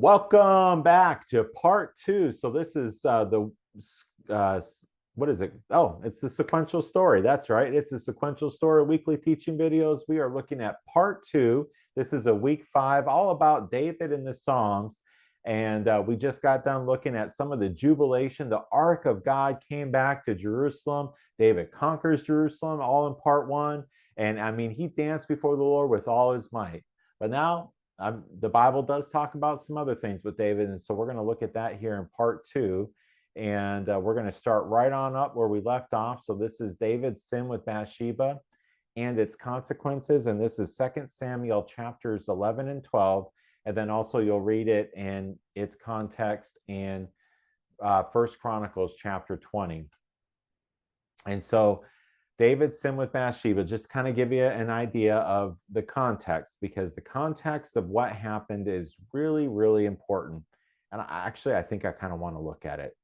Welcome back to part two. So this is what is it? Oh, it's the sequential story. That's right. It's a sequential story weekly teaching videos. We are looking at part two. This is a week 5, all about David and the Psalms. And we just got done looking at some of the jubilation. The Ark of God came back to Jerusalem. David conquers Jerusalem, all in part 1. And I mean, he danced before the Lord with all his might. But now the Bible does talk about some other things with David, and so we're going to look at that here in part 2, and we're going to start right on up where we left off. So this is David's sin with Bathsheba and its consequences, and this is 2 Samuel chapters 11 and 12, and then also you'll read it in its context in 1 Chronicles chapter 20. And so David's sin with Bathsheba, just kind of give you an idea of the context, because the context of what happened is really, really important. And I think I kind of want to look at it.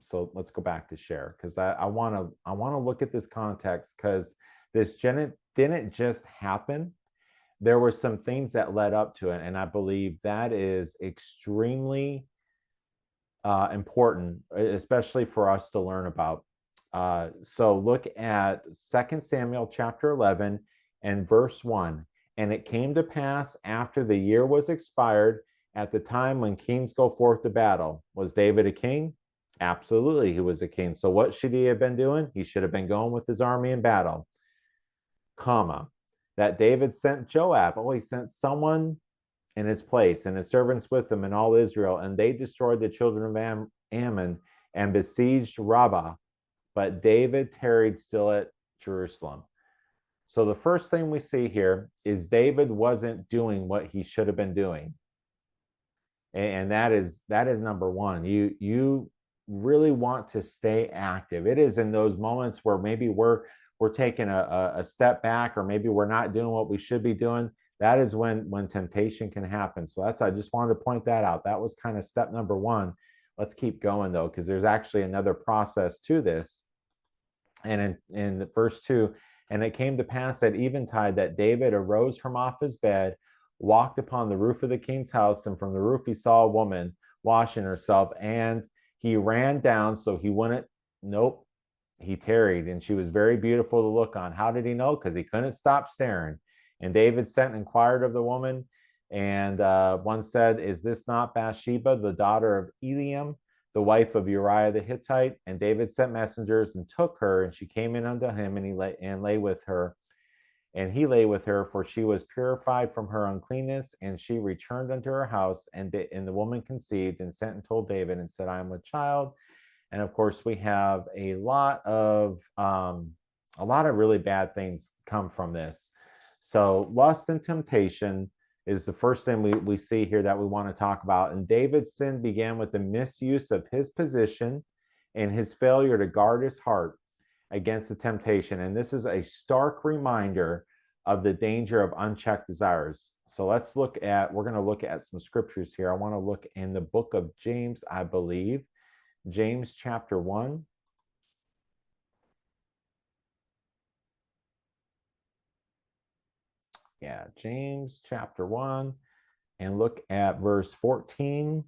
So let's go back to share, because I want to look at this context, because this didn't just happen. There were some things that led up to it, and I believe that is extremely important, especially for us to learn about. So look at 2 Samuel chapter 11 and verse 1. And it came to pass after the year was expired, at the time when kings go forth to battle. Was David a king? Absolutely, he was a king. So what should he have been doing? He should have been going with his army in battle. Comma. That David sent Joab. Oh, he sent someone in his place, and his servants with him, and all Israel. And they destroyed the children of Ammon and besieged Rabbah. But David tarried still at Jerusalem. So the first thing we see here is David wasn't doing what he should have been doing. And that is number one. You really want to stay active. It is in those moments where maybe we're taking a step back, or maybe we're not doing what we should be doing. That is when temptation can happen. So I just wanted to point that out. That was kind of step number 1. Let's keep going, though, because there's actually another process to this. And in verse 2, and it came to pass at eventide that David arose from off his bed, walked upon the roof of the king's house, and from the roof he saw a woman washing herself, and he ran down. So he wouldn't, nope, he tarried, and she was very beautiful to look on. How did he know? Because he couldn't stop staring. And David sent and inquired of the woman, and one said, is this not Bathsheba, the daughter of Eliam, the wife of Uriah the Hittite? And David sent messengers and took her, and she came in unto him, and he lay with her. And he lay with her, for she was purified from her uncleanness, and she returned unto her house. And the woman conceived, and sent and told David, and said, I am with child. And of course, we have a lot of really bad things come from this. So lust and temptation is the first thing we see here that we want to talk about. And David's sin began with the misuse of his position and his failure to guard his heart against the temptation. And this is a stark reminder of the danger of unchecked desires. So we're going to look at some scriptures here. I want to look in the book of James, I believe, James chapter 1. Yeah, James chapter 1, and look at verse 14.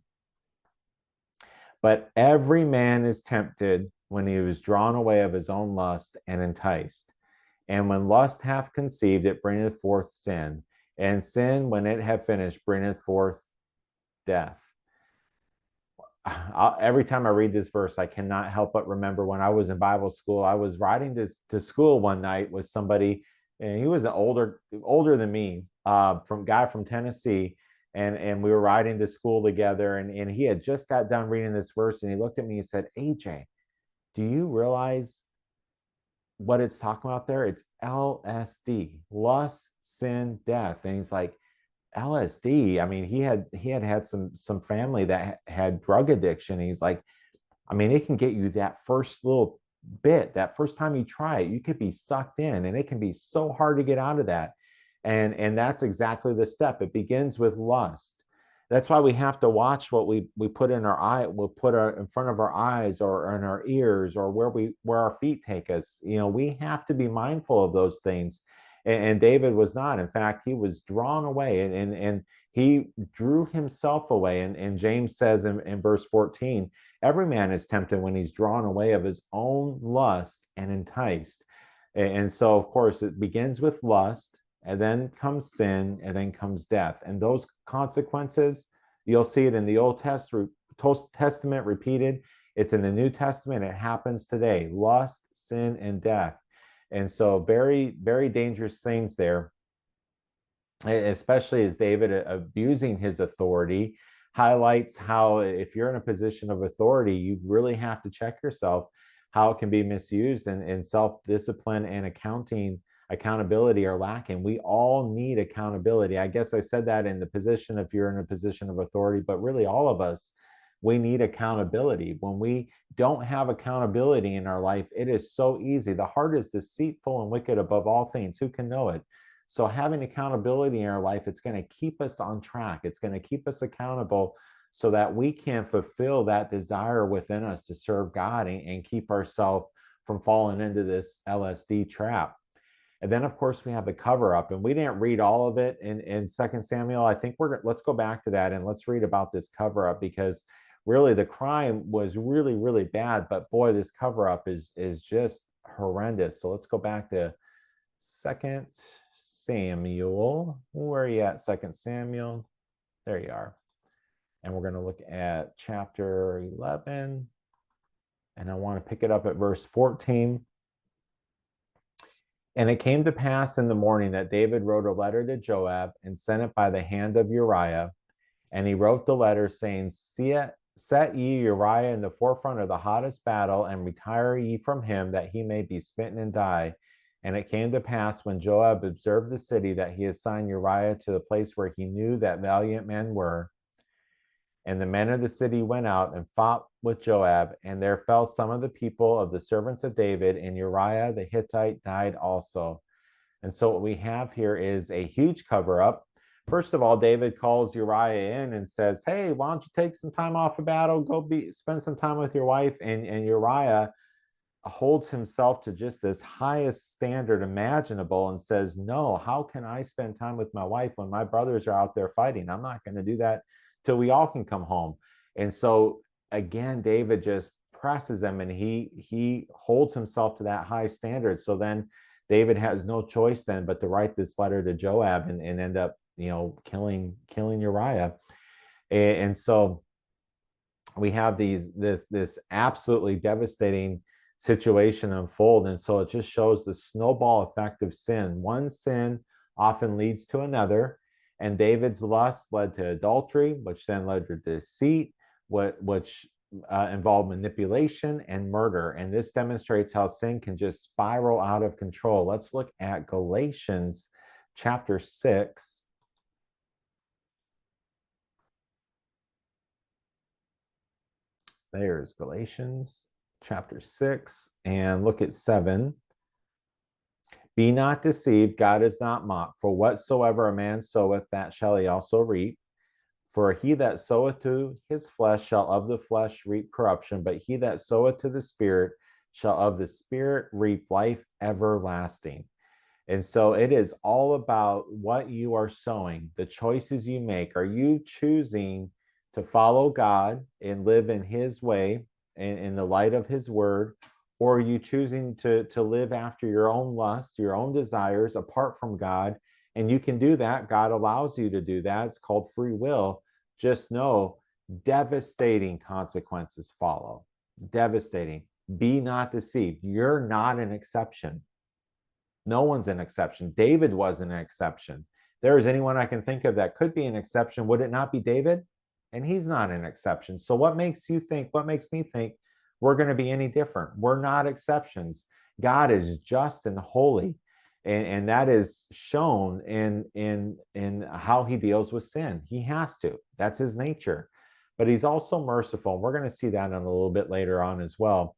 But every man is tempted when he is drawn away of his own lust and enticed. And when lust hath conceived, it bringeth forth sin. And sin, when it hath finished, bringeth forth death. Every time I read this verse, I cannot help but remember when I was in Bible school. I was riding to school one night with somebody, and he was older than me, from Tennessee. And we were riding to school together, and he had just got done reading this verse, and he looked at me and said, AJ, do you realize what it's talking about there? It's LSD, lust, sin, death. And he's like, LSD? I mean, he had some family that had drug addiction. And he's like, I mean, it can get you that first little bit, that first time you try it, you could be sucked in, and it can be so hard to get out of that. And that's exactly the step. It begins with lust. That's why we have to watch what we put in our eye, we'll put in front of our eyes, or in our ears, or where our feet take us. We have to be mindful of those things. And David was not. In fact, he was drawn away, and he drew himself away. And James says in verse 14, every man is tempted when he's drawn away of his own lust and enticed. And so, of course, it begins with lust, and then comes sin, and then comes death. And those consequences, you'll see it in the Old Testament repeated. It's in the New Testament. It happens today. Lust, sin, and death. And so very, very dangerous things there, especially as David abusing his authority highlights how if you're in a position of authority, you really have to check yourself how it can be misused, and self-discipline and accountability are lacking. We all need accountability. I guess I said that in the position, if you're in a position of authority, but really all of us, we need accountability. When we don't have accountability in our life, it is so easy. The heart is deceitful and wicked above all things. Who can know it? So having accountability in our life, it's going to keep us on track. It's going to keep us accountable so that we can fulfill that desire within us to serve God and keep ourselves from falling into this LSD trap. And then, of course, we have the cover up, and we didn't read all of it in 2 Samuel. I think let's go back to that and let's read about this cover up, because really the crime was really, really bad. But boy, this cover up is just horrendous. So let's go back to 2 Samuel. Where are you at? 2 Samuel. There you are. And we're going to look at chapter 11. And I want to pick it up at verse 14. And it came to pass in the morning that David wrote a letter to Joab and sent it by the hand of Uriah. And he wrote the letter saying, set ye Uriah in the forefront of the hottest battle, and retire ye from him, that he may be smitten and die. And it came to pass, when Joab observed the city, that he assigned Uriah to the place where he knew that valiant men were. And the men of the city went out and fought with Joab, and there fell some of the people of the servants of David, and Uriah the Hittite died also. And so what we have here is a huge cover up. First of all, David calls Uriah in and says, hey, why don't you take some time off of battle, go spend some time with your wife. And Uriah holds himself to just this highest standard imaginable and says, no, how can I spend time with my wife when my brothers are out there fighting? I'm not going to do that till we all can come home. And so again, David just presses him, and he holds himself to that high standard. So then David has no choice then but to write this letter to Joab and end up, killing Uriah. And so we have this absolutely devastating situation unfold. And so it just shows the snowball effect of sin. One sin often leads to another. And David's lust led to adultery, which then led to deceit, which involved manipulation and murder. And this demonstrates how sin can just spiral out of control. Let's look at Galatians chapter 6. There's Galatians chapter 6, and look at 7. Be not deceived, God is not mocked. For whatsoever a man soweth, that shall he also reap. For he that soweth to his flesh shall of the flesh reap corruption, but he that soweth to the Spirit shall of the Spirit reap life everlasting. And so it is all about what you are sowing, the choices you make. Are you choosing to follow God and live in his way, in the light of his word? Or are you choosing to live after your own lust, your own desires apart from God? And you can do that. God allows you to do that. It's called free will. Just know devastating consequences follow. Devastating. Be not deceived. You're not an exception. No one's an exception. David wasn't an exception. If there is anyone I can think of that could be an exception, would it not be David? And he's not an exception. So what makes you think, what makes me think we're going to be any different? We're not exceptions. God is just and holy. And that is shown in how he deals with sin. He has to. That's his nature. But he's also merciful. We're going to see that in a little bit later on as well.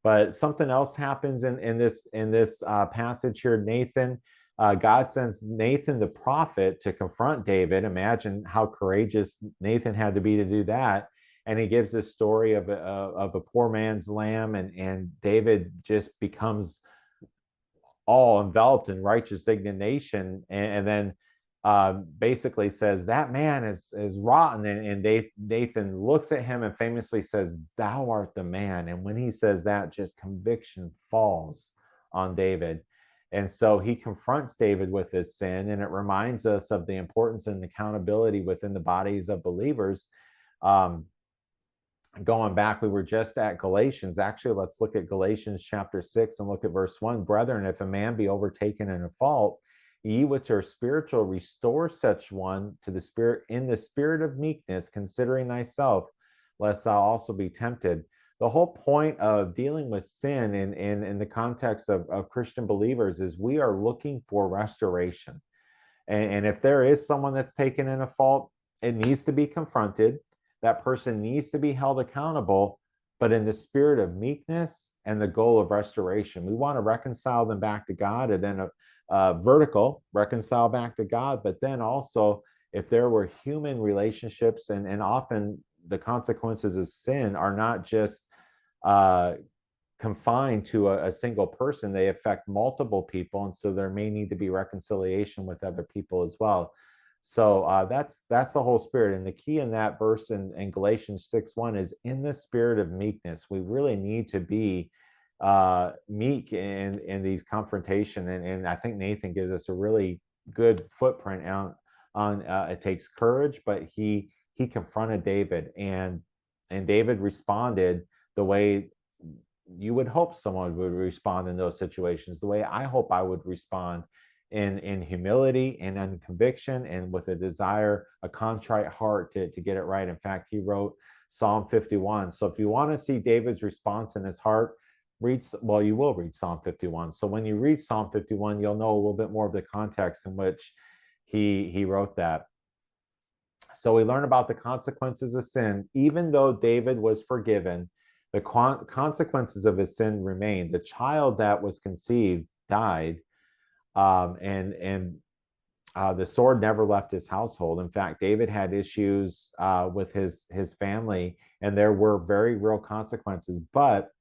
But something else happens in this passage here. God sends Nathan the prophet to confront David. Imagine how courageous Nathan had to be to do that. And he gives this story of a poor man's lamb, and David just becomes all enveloped in righteous indignation, and then basically says that man is rotten, and Nathan looks at him and famously says, "Thou art the man." And when he says that, just conviction falls on David. And so he confronts David with his sin, and it reminds us of the importance and accountability within the bodies of believers. um, Going back, we were just at Galatians. Actually, let's look at Galatians chapter 6 and look at verse 1. Brethren, if a man be overtaken in a fault, ye which are spiritual, restore such one to the spirit in the spirit of meekness, considering thyself, lest thou also be tempted. The whole point of dealing with sin in the context of Christian believers is we are looking for restoration. And if there is someone that's taken in a fault, it needs to be confronted. That person needs to be held accountable, but in the spirit of meekness and the goal of restoration. We want to reconcile them back to God, and then a vertical reconcile back to God. But then also, if there were human relationships, and often the consequences of sin are not just uh, confined to a single person, they affect multiple people, and so there may need to be reconciliation with other people as well. So that's the whole spirit. And the key in that verse in Galatians 6:1 is in the spirit of meekness. We really need to be meek in these confrontation, and I think Nathan gives us a really good footprint on it takes courage, but he confronted David, and David responded the way you would hope someone would respond in those situations, the way I hope I would respond, in humility and in conviction, and with a desire, a contrite heart to get it right. In fact, he wrote Psalm 51. So if you want to see David's response in his heart, you will read Psalm 51. So when you read Psalm 51, you'll know a little bit more of the context in which he wrote that. So we learn about the consequences of sin. Even though David was forgiven, the consequences of his sin remained. The child that was conceived died, and the sword never left his household. In fact, David had issues with his family, and there were very real consequences. But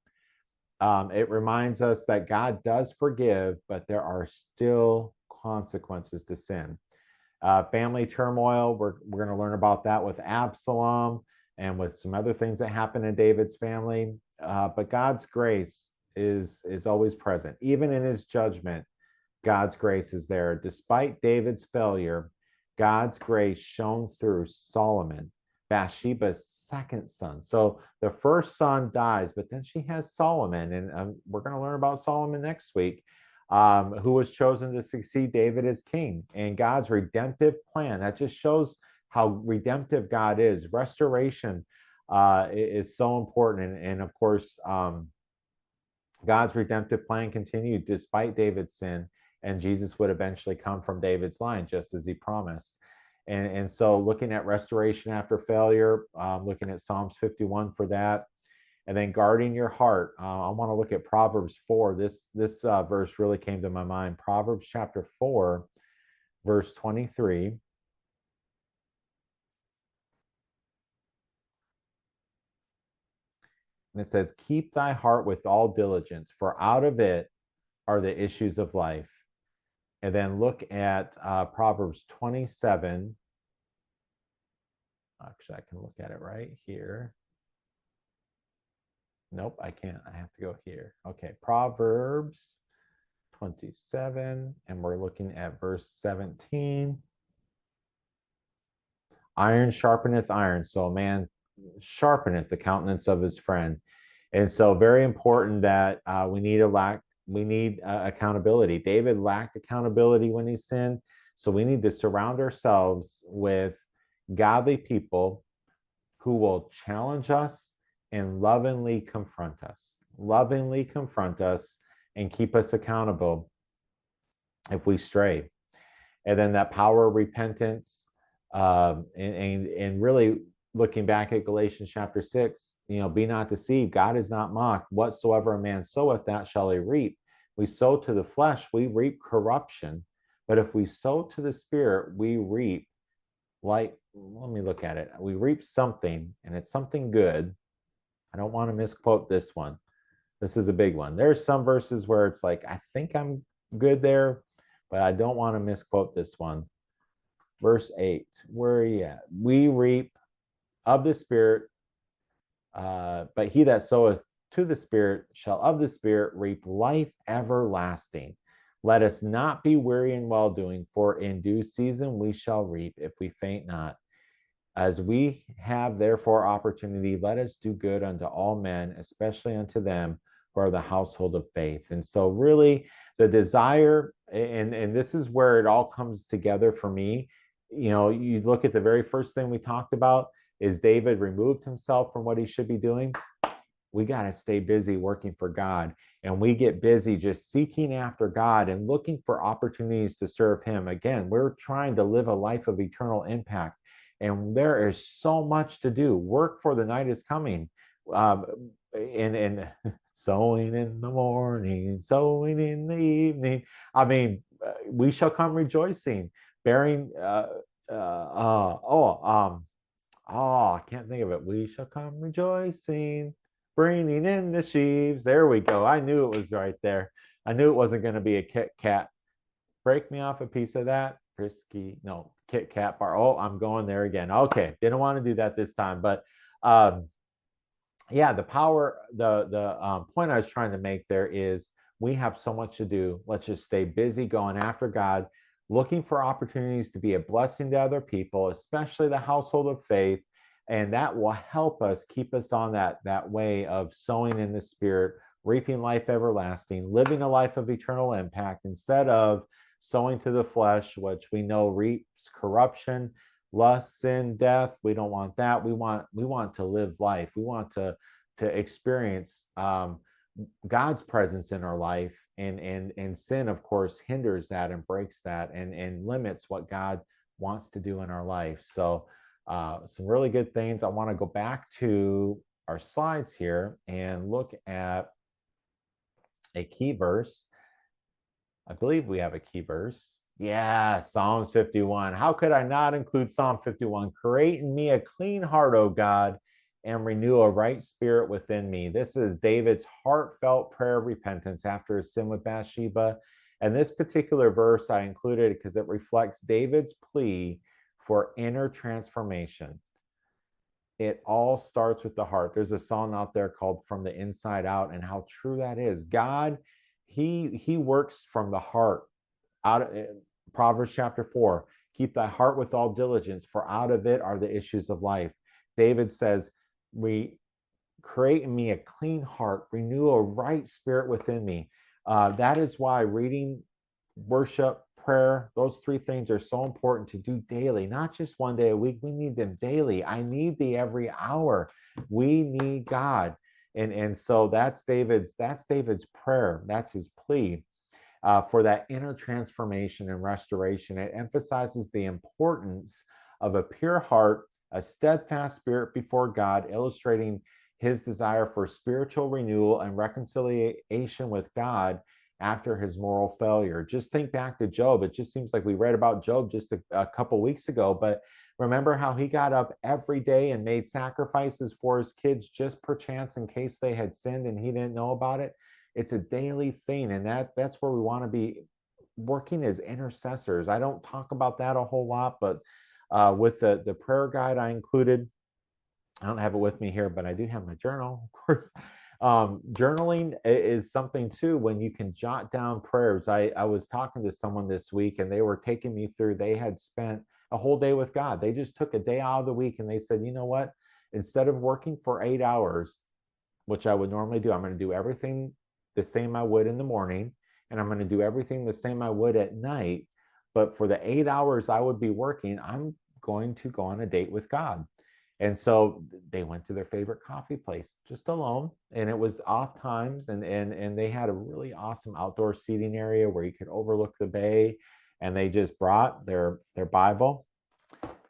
it reminds us that God does forgive, but there are still consequences to sin. Family turmoil, we're going to learn about that with Absalom and with some other things that happen in David's family. But God's grace is always present. Even in his judgment, God's grace is there. Despite David's failure, God's grace shone through Solomon, Bathsheba's second son. So the first son dies, but then she has Solomon, and we're going to learn about Solomon next week, who was chosen to succeed David as king. And God's redemptive plan, that just shows how redemptive God is. Restoration is so important. And of course, God's redemptive plan continued despite David's sin, and Jesus would eventually come from David's line, just as he promised. And so looking at restoration after failure, looking at Psalms 51 for that, and then guarding your heart. I want to look at Proverbs 4. This verse really came to my mind. Proverbs chapter 4, verse 23. And it says, keep thy heart with all diligence, for out of it are the issues of life. And then look at Proverbs 27. Actually, I can look at it right here. Nope, I can't. I have to go here. Okay, Proverbs 27, and we're looking at verse 17. Iron sharpeneth iron, so a man sharpeneth the countenance of his friend. And so very important that we need accountability. David lacked accountability when he sinned, so we need to surround ourselves with godly people who will challenge us and lovingly confront us and keep us accountable if we stray. And then that power of repentance, and really looking back at Galatians chapter 6, be not deceived. God is not mocked. Whatsoever a man soweth, that shall he reap. We sow to the flesh, we reap corruption. But if we sow to the spirit, we reap let me look at it. We reap something, and it's something good. I don't want to misquote this one. This is a big one. There's some verses where it's like, I think I'm good there, but I don't want to misquote this one. Verse 8, where are you at? We reap of the Spirit, but he that soweth to the Spirit shall of the Spirit reap life everlasting. Let us not be weary in well doing, for in due season we shall reap if we faint not. As we have therefore opportunity, let us do good unto all men, especially unto them who are the household of faith. And so, really, the desire, and this is where it all comes together for me. You know, you look at the very first thing we talked about is David removed himself from what he should be doing. We got to stay busy working for God. And we get busy just seeking after God and looking for opportunities to serve Him. Again, we're trying to live a life of eternal impact. And there is so much to do. Work for the night is coming. And sowing in the morning, sowing in the evening. I mean, we shall come rejoicing, bearing. I can't think of it. We shall come rejoicing, bringing in the sheaves. There we go. I knew it was right there. I knew it wasn't going to be a Kit Kat. Break me off a piece of that. Frisky, no, Kit Kat bar. Oh, I'm going there again. Okay, didn't want to do that this time, but yeah, the power, the point I was trying to make there is we have so much to do. Let's just stay busy going after God, looking for opportunities to be a blessing to other people, especially the household of faith. And that will help us keep us on that way of sowing in the Spirit, reaping life everlasting, living a life of eternal impact instead of sowing to the flesh, which we know reaps corruption, lust, sin, death. We don't want that. We want to live life. We want to experience God's presence in our life, and sin, of course, hinders that and breaks that and limits what God wants to do in our life. So some really good things. I want to go back to our slides here and look at a key verse. I believe we have a key verse. Yeah, Psalms 51. How could I not include Psalm 51? Create in me a clean heart, O God, and renew a right spirit within me. This is David's heartfelt prayer of repentance after his sin with Bathsheba. And this particular verse I included because it reflects David's plea for inner transformation. It all starts with the heart. There's a song out there called From the Inside Out, and how true that is. God, he works from the heart. Out of Proverbs chapter 4, keep thy heart with all diligence, for out of it are the issues of life. David says, we create in me a clean heart, renew a right spirit within me. That is why reading, worship, prayer, those three things are so important to do daily, not just one day a week. We need them daily. I need thee every hour. We need God. And so that's David's prayer. That's his plea. For that inner transformation and restoration. It emphasizes the importance of a pure heart, a steadfast spirit before God, illustrating his desire for spiritual renewal and reconciliation with God after his moral failure. Just think back to Job. It just seems like we read about Job just a couple weeks ago, but remember how he got up every day and made sacrifices for his kids just perchance in case they had sinned and he didn't know about it? It's a daily thing, and that's where we want to be working as intercessors. I don't talk about that a whole lot, but with the prayer guide I included, I don't have it with me here, but I do have my journal, of course. Journaling is something too when you can jot down prayers. I was talking to someone this week, and they were taking me through. They had spent a whole day with God. They just took a day out of the week, and they said, you know what? Instead of working for 8 hours, which I would normally do, I'm going to do everything the same I would in the morning, and I'm going to do everything the same I would at night. But for the 8 hours I would be working, I'm going to go on a date with God. And so they went to their favorite coffee place just alone, and it was off times, and they had a really awesome outdoor seating area where you could overlook the bay. And they just brought their Bible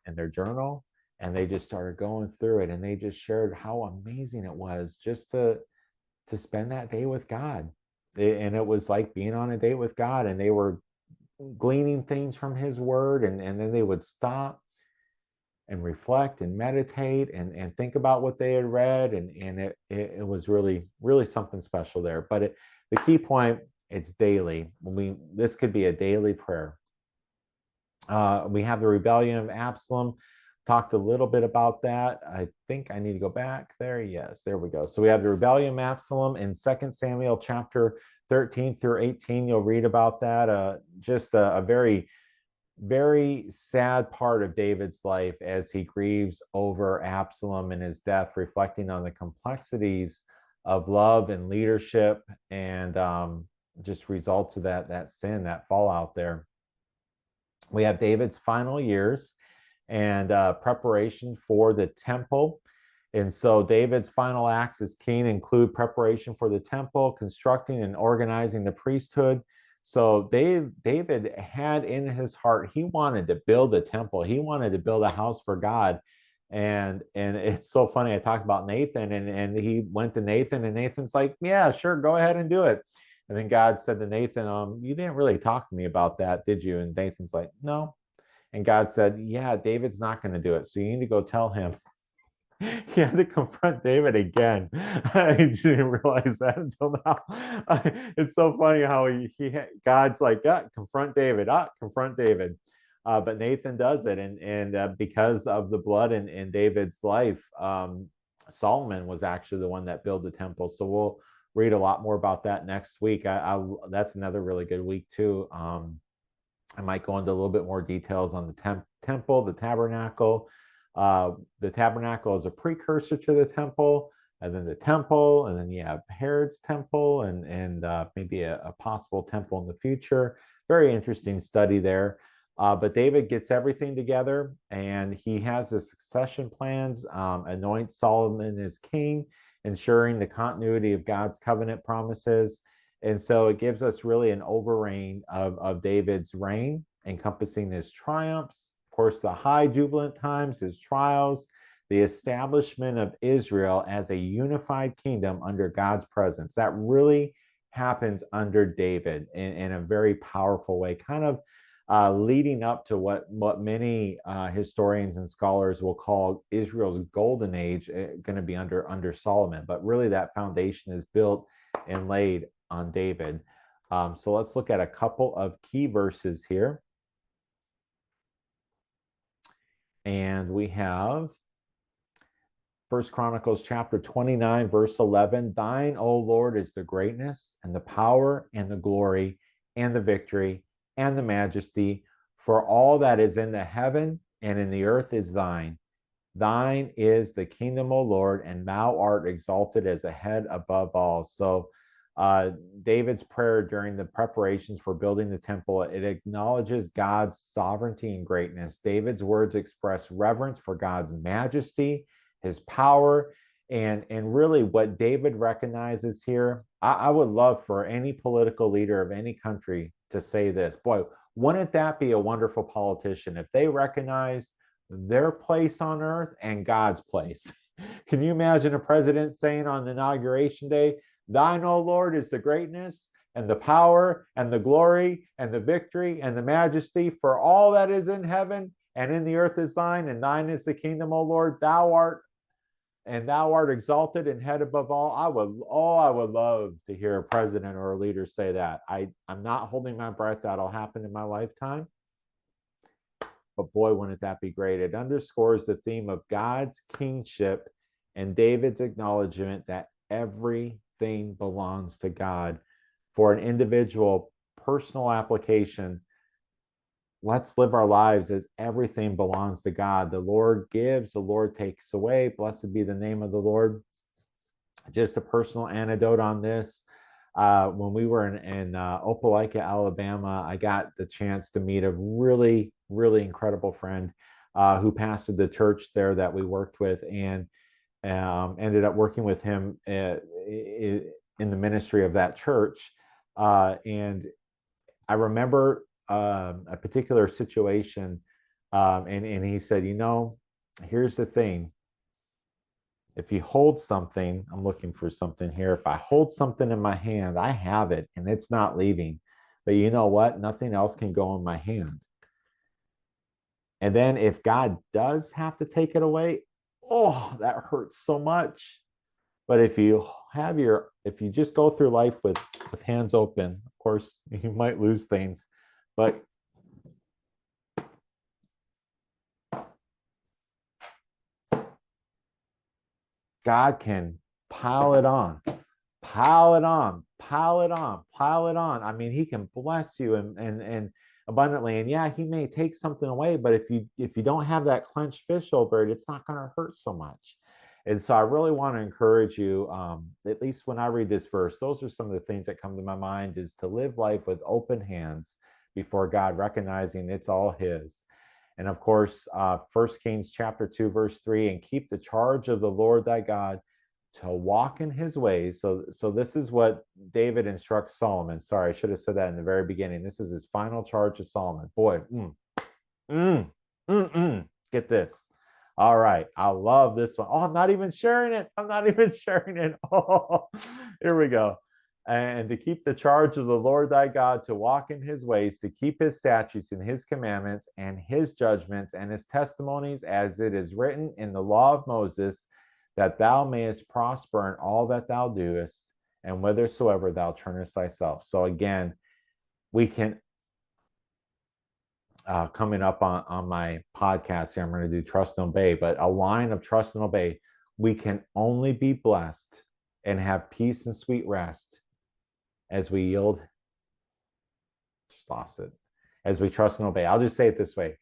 and their journal, and they just started going through it, and they just shared how amazing it was just to spend that day with God. And it was like being on a date with God, and they were gleaning things from his word, and then they would stop and reflect and meditate and think about what they had read, and it was really, really something special there. But the key point It's daily. This could be a daily prayer. We have the rebellion of Absalom. Talked a little bit about that. I think I need to go back there. Yes, there we go. So we have the rebellion of Absalom in 2 Samuel chapter 13 through 18. You'll read about that. Just a very, very sad part of David's life as he grieves over Absalom and his death, reflecting on the complexities of love and leadership, and just results of that sin, that fallout there. We have David's final years and preparation for the temple. And so David's final acts as king include preparation for the temple, constructing and organizing the priesthood. So David had in his heart, he wanted to build a temple. He wanted to build a house for God. And it's so funny. I talked about Nathan, and he went to Nathan, and Nathan's like, yeah, sure, go ahead and do it. And then God said to Nathan, you didn't really talk to me about that, did you? And Nathan's like, no. And God said, yeah, David's not going to do it. So you need to go tell him. He had to confront David again. I didn't realize that until now. It's so funny how God's like, confront David, confront David. But Nathan does it. And because of the blood in David's life, Solomon was actually the one that built the temple. So we'll read a lot more about that next week. That's another really good week too. I might go into a little bit more details on the temple, the tabernacle. The tabernacle is a precursor to the temple, and then the temple, and then you have Herod's temple, and maybe a possible temple in the future. Very interesting study there. But David gets everything together, and he has the succession plans, anoints Solomon as king, ensuring the continuity of God's covenant promises. And so it gives us really an overreign of David's reign, encompassing his triumphs, of course, the high jubilant times, his trials, the establishment of Israel as a unified kingdom under God's presence. That really happens under David in a very powerful way, kind of leading up to what many historians and scholars will call Israel's golden age, going to be under Solomon. But really, that foundation is built and laid on David. So let's look at a couple of key verses here. And we have 1 Chronicles chapter 29, verse 11. Thine, O Lord, is the greatness and the power and the glory and the victory and the majesty, for all that is in the heaven and in the earth is thine. Thine is the kingdom, O Lord, and thou art exalted as a head above all. So David's prayer during the preparations for building the temple, it acknowledges God's sovereignty and greatness. David's words express reverence for God's majesty, his power, and really what David recognizes here. I would love for any political leader of any country to say this. Boy, wouldn't that be a wonderful politician if they recognized their place on earth and God's place? Can you imagine a president saying on inauguration day, thine, O Lord, is the greatness and the power and the glory and the victory and the majesty, for all that is in heaven and in the earth is thine, and thine is the kingdom, O Lord. Thou art exalted and head above all. I would love to hear a president or a leader say that. I'm not holding my breath that'll happen in my lifetime. But boy, wouldn't that be great. It underscores the theme of God's kingship and David's acknowledgement that everything belongs to God. For an individual personal application, let's live our lives as everything belongs to God. The Lord gives, the Lord takes away. Blessed be the name of the Lord. Just a personal anecdote on this. When we were in Opelika, Alabama, I got the chance to meet a really, really incredible friend who pastored the church there that we worked with, and ended up working with him in the ministry of that church. And I remember a particular situation, and he said, here's the thing. If you hold something, I'm looking for something here. If I hold something in my hand, I have it and it's not leaving. But you know what? Nothing else can go in my hand. And then if God does have to take it away, oh, that hurts so much. But if you just go through life with hands open, of course, you might lose things, but God can pile it on, pile it on, pile it on, pile it on. I mean, he can bless you and abundantly. And yeah, he may take something away, but if you don't have that clenched fist over it, it's not going to hurt so much. And so I really want to encourage you, at least when I read this verse, those are some of the things that come to my mind, is to live life with open hands before God, recognizing it's all his. And of course, 1 Kings chapter 2, verse 3, and keep the charge of the Lord thy God to walk in his ways. So this is what David instructs Solomon. Sorry, I should have said that in the very beginning. This is his final charge to Solomon. Boy, get this. All right, I love this one. Oh, I'm not even sharing it. I'm not even sharing it. Oh, here we go. And to keep the charge of the Lord thy God, to walk in his ways, to keep his statutes and his commandments and his judgments and his testimonies, as it is written in the law of Moses, that thou mayest prosper in all that thou doest, and whithersoever thou turnest thyself. So again, we can, coming up on my podcast here, I'm going to do trust and obey, but a line of trust and obey. We can only be blessed and have peace and sweet rest as we yield, just lost it, as we trust and obey. I'll just say it this way.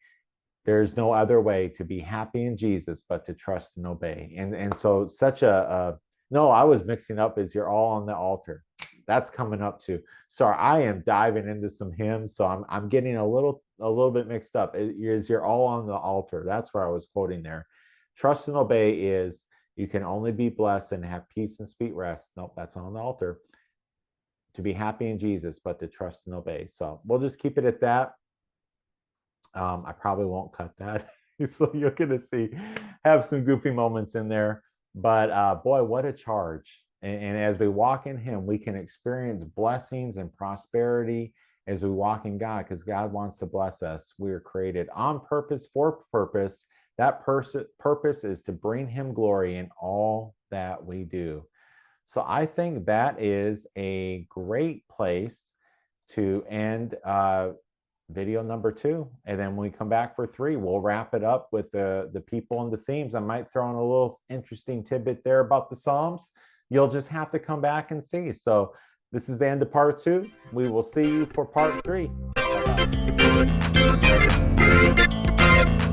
There's no other way to be happy in Jesus but to trust and obey. And so such no, I was mixing up, is you're all on the altar. That's coming up too. Sorry, I am diving into some hymns, so I'm getting a little bit mixed up. Is you're all on the altar. That's where I was quoting there. Trust and obey is you can only be blessed and have peace and sweet rest. Nope, that's on the altar. To be happy in Jesus, but to trust and obey. So we'll just keep it at that. I probably won't cut that. So you're going to have some goofy moments in there. But boy, what a charge. And as we walk in him, we can experience blessings and prosperity as we walk in God, because God wants to bless us. We are created on purpose, for purpose. That purpose is to bring him glory in all that we do. So I think that is a great place to end video number 2. And then when we come back for 3, we'll wrap it up with the people and the themes. I might throw in a little interesting tidbit there about the Psalms. You'll just have to come back and see. So this is the end of part 2. We will see you for part 3. Bye-bye.